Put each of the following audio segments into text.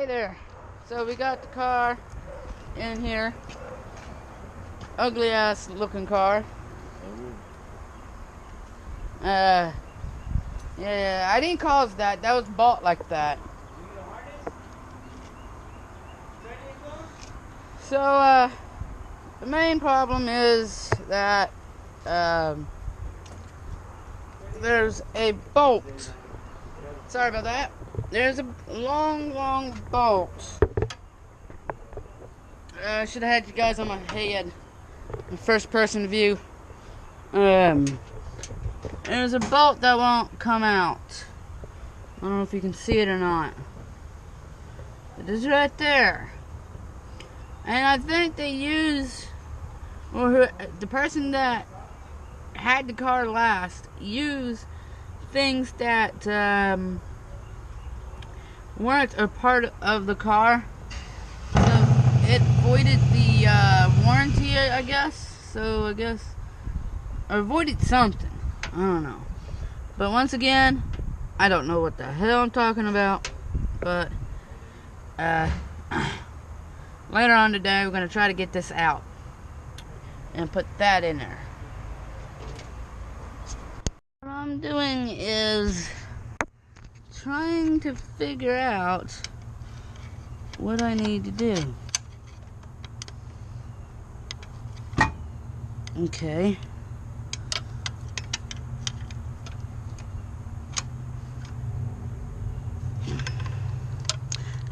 Hey there. So we got the car in here. Ugly ass looking car. Yeah, I didn't cause that. That was bought like that. So, the main problem is that, there's a bolt. Sorry about that. There's a long bolt. I should have had you guys on my head. The first person view. There's a bolt that won't come out. I don't know if you can see it or not. It is right there. And I think they use, or the person that had the car last used things that weren't a part of the car. So it voided the warranty, I guess. So I guess, or voided something. I don't know. But once again, I don't know what the hell I'm talking about. But later on today, we're going to try to get this out and put that in there. What I'm doing is trying to figure out what I need to do. Okay.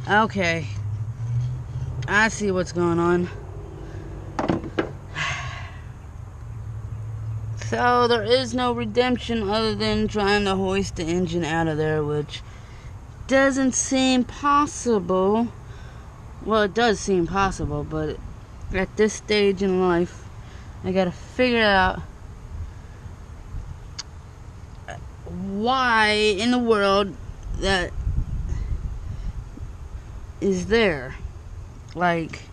Okay. I see what's going on. So there is no redemption other than trying to hoist the engine out of there, which doesn't seem possible. Well, it does seem possible, but at this stage in life, I gotta figure out why in the world that is there. Like,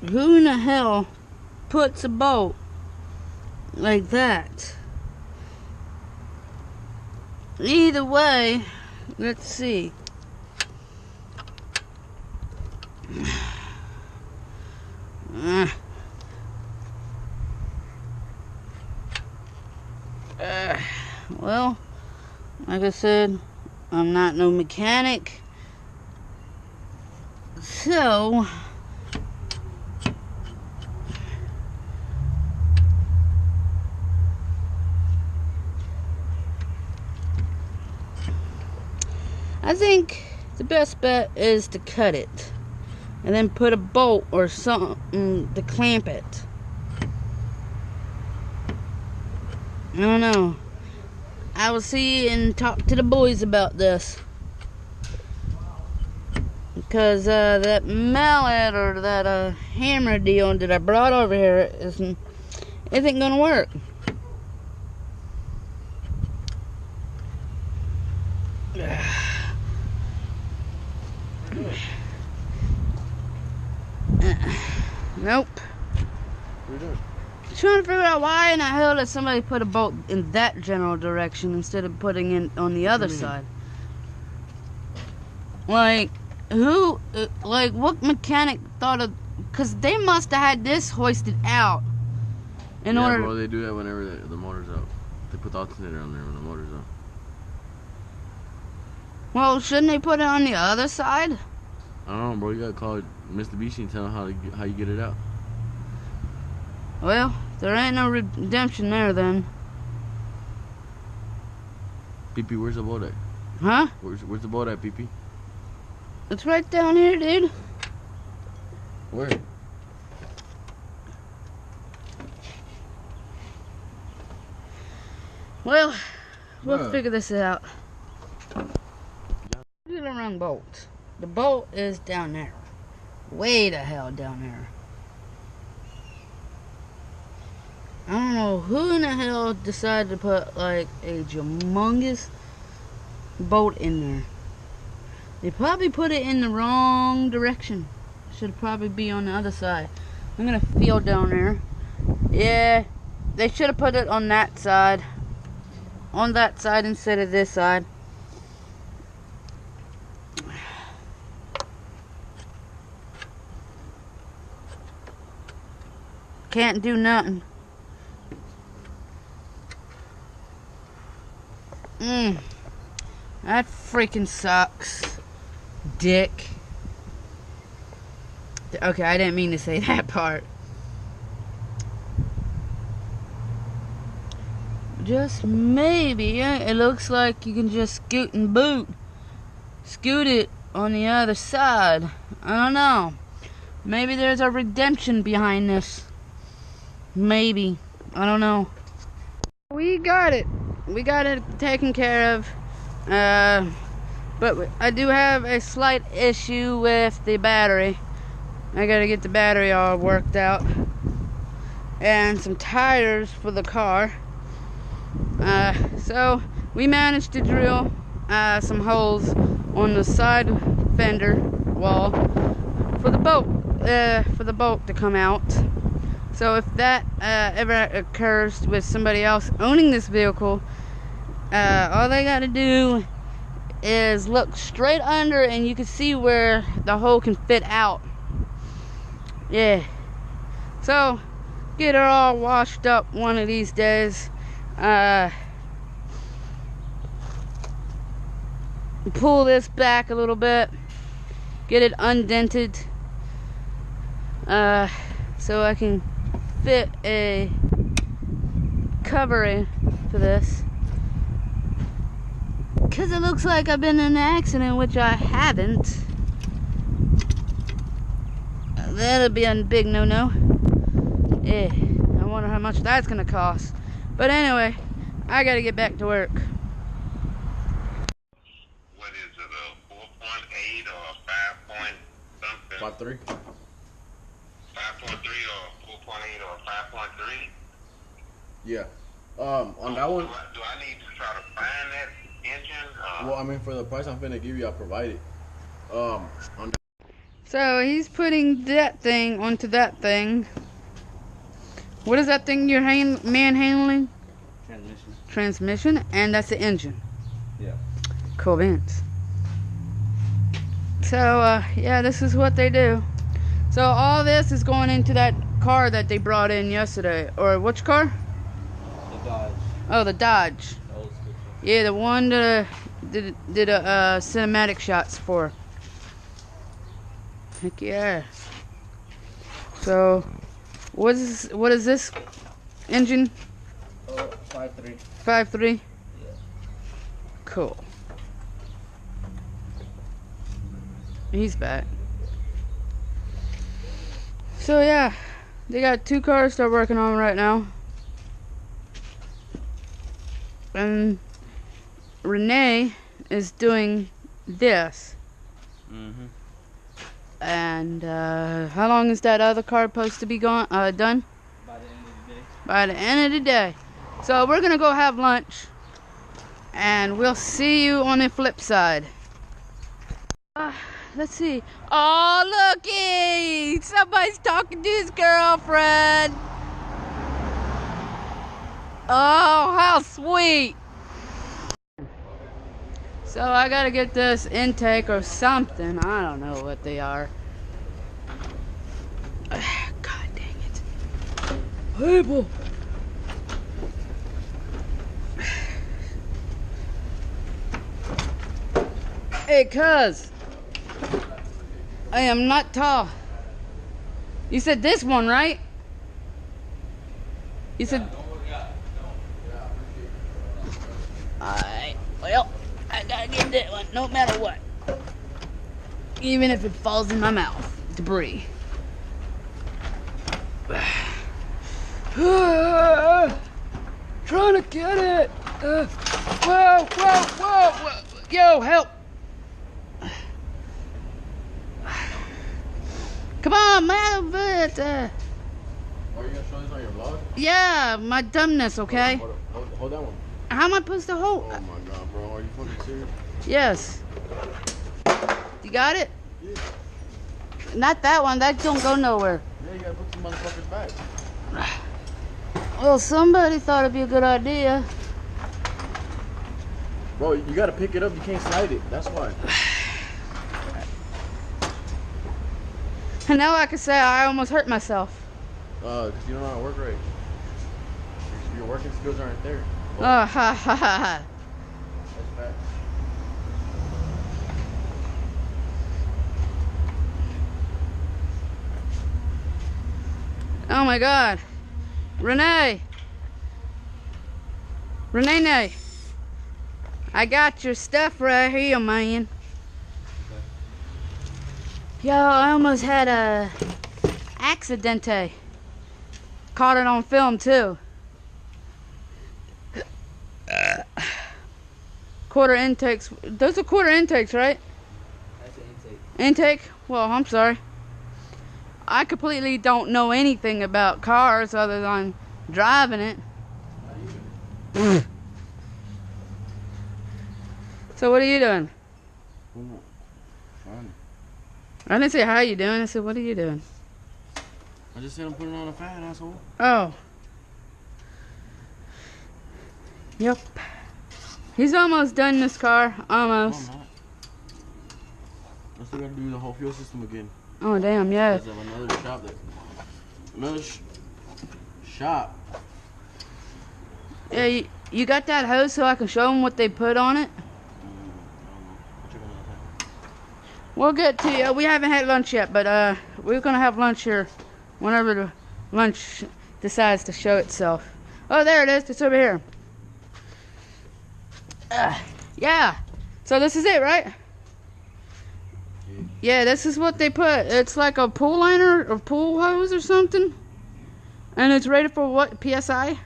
who in the hell puts a bolt like that? Either way, let's see. Well, like I said, I'm not no mechanic. So, I think the best bet is to cut it and then put a bolt or something to clamp it. I don't know. I will see and talk to the boys about this. Because that mallet or that hammer deal that I brought over here isn't gonna work. Nope. What are you doing? Trying to figure out why in the hell did somebody put a bolt in that general direction instead of putting it on the other side. Like, who, like, what mechanic thought of, because they must have had this hoisted out in order. Bro, they do that whenever the motor's out. They put the alternator on there when the motor's out. Well, shouldn't they put it on the other side? I don't know, bro. You gotta call Mr. Beachy and tell him how you get it out. Well, there ain't no redemption there then. PP, where's the boat at? Huh? Where's the boat at, PP? It's right down here, dude. Where? Well, we'll figure this out. Look at the wrong bolt. The bolt is down there. Way the hell down there. I don't know who in the hell decided to put like a humongous bolt in there. They probably put it in the wrong direction. Should probably be on the other side. I'm gonna feel down there. Yeah, they should have put it on that side. On that side instead of this side. Can't do nothing. That freaking sucks. Dick. Okay, I didn't mean to say that part. Just maybe, it looks like you can just scoot and boot. Scoot it on the other side. I don't know. Maybe there's a redemption behind this. Maybe. I don't know. We got it. We got it taken care of. But I do have a slight issue with the battery. I gotta get the battery all worked out. And some tires for the car. So we managed to drill some holes on the side fender wall for the bolt to come out. So if that ever occurs with somebody else owning this vehicle, all they gotta do is look straight under and you can see where the hole can fit out. Yeah. So get her all washed up one of these days. Pull this back a little bit, get it undented, so I can fit a covering for this, because it looks like I've been in an accident, which I haven't. That'll be a big no-no. Yeah, I wonder how much that's gonna cost. But anyway, I gotta get back to work. What is it, a 4.8 or a 5 point something? 5.3. 5.3 or 4.8 or 5.3? Yeah. On that one. Do I need to try to find that engine? Well, I mean, for the price I'm finna give you, I'll provide it. On that. So he's putting that thing onto that thing. What is that thing you're manhandling? Transmission. Transmission, and that's the engine. Yeah. Cool beans. So, yeah, this is what they do. So all this is going into that car that they brought in yesterday. Or which car? The Dodge. Oh, the Dodge. The old school. Yeah, the one that did a cinematic shots for. Heck yeah. So, what is this engine? 5.3. 5.3? Yeah. Cool. He's back. So yeah, they got 2 cars they're working on right now. And Renee is doing this. Mm-hmm. And how long is that other car supposed to be done? By the end of the day. By the end of the day. So we're gonna go have lunch, and we'll see you on the flip side. Let's see. Oh, looky! Somebody's talking to his girlfriend. Oh, how sweet! So I gotta get this intake or something. I don't know what they are. God dang it. People! Hey, cuz. I am not tall. You said this one, right? You said... Alright, well, I gotta get that one, no matter what. Even if it falls in my mouth. Debris. Trying to get it! Whoa, whoa, whoa, whoa! Yo, help! Come on, man! Are you gonna show this on your vlog? Yeah, my dumbness, okay? Hold that one. How am I supposed to hold? Oh my god, bro. Are you fucking serious? Yes. You got it? Yeah. Not that one. That don't go nowhere. Yeah, you gotta put some motherfuckers back. Well, somebody thought it'd be a good idea. Bro, you gotta pick it up. You can't slide it. That's why. And now I can say I almost hurt myself. Because you don't know how to work right. Your working skills aren't there. Oh, ha ha ha. That's bad. Oh my God. Renee, I got your stuff right here, man. Yo, I almost had a accidente. Caught it on film too. Quarter intakes. Those are quarter intakes, right? That's an intake. Intake? Well, I'm sorry. I completely don't know anything about cars other than driving it. So what are you doing? Fine. I didn't say how you doing. I said, what are you doing? I just said I'm putting on a fat, asshole. Oh. Yep. He's almost done this car. Almost. No, I'm not. I still gotta do the whole fuel system again. Oh, damn, yeah. Because of another shop shop. Yeah, you got that hose so I can show them what they put on it? We'll get to you. We haven't had lunch yet, but we're going to have lunch here whenever the lunch decides to show itself. Oh, there it is. It's over here. Yeah. So this is it, right? Yeah, this is what they put. It's like a pool liner or pool hose or something. And it's rated for what? PSI?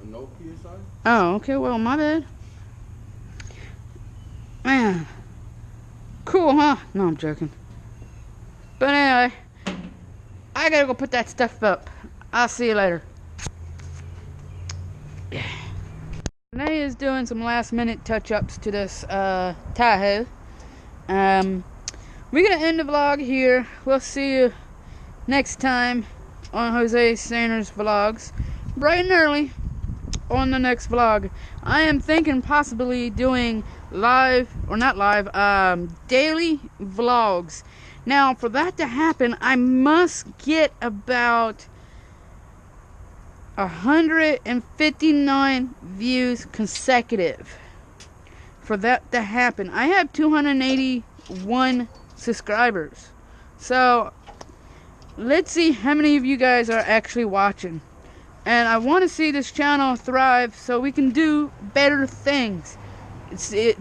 No PSI? Oh, okay. Well, my bad. Man. Cool, huh? No, I'm joking. But anyway, I gotta go put that stuff up. I'll see you later. Yeah. Renee is doing some last minute touch-ups to this Tahoe. We're gonna end the vlog here. We'll see you next time on Jose Sanders Vlogs, bright and early on the next vlog. I am thinking possibly doing live, or not live, daily vlogs. Now, for that to happen, I must get about 159 views consecutive. For that to happen, I have 281 subscribers. So, let's see how many of you guys are actually watching. And I want to see this channel thrive so we can do better things.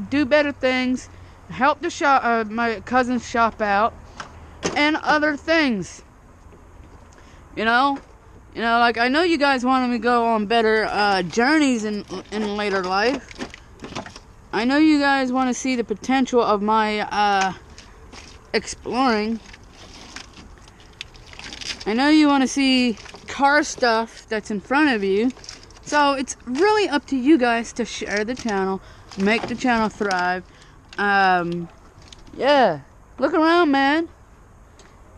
Do better things, help the shop, my cousin's shop out, and other things. You know, like I know you guys want me to go on better journeys in later life. I know you guys want to see the potential of my exploring. I know you want to see car stuff that's in front of you. So it's really up to you guys to share the channel, make the channel thrive. Yeah, look around, man.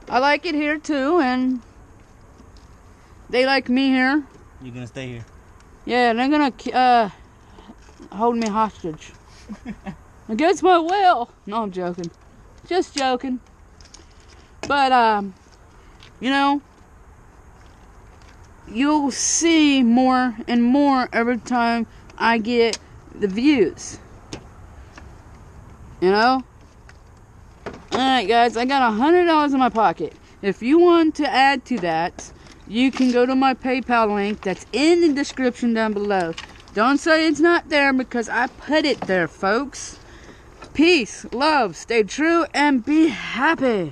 I like it here too, and they like me here. You're gonna stay here? Yeah, they're gonna hold me hostage against my will. No, I'm joking. Just joking. But you know, you'll see more and more every time I get the views. You know? Alright guys, I got $100 in my pocket. If you want to add to that, you can go to my PayPal link that's in the description down below. Don't say it's not there because I put it there, folks. Peace, love, stay true, and be happy.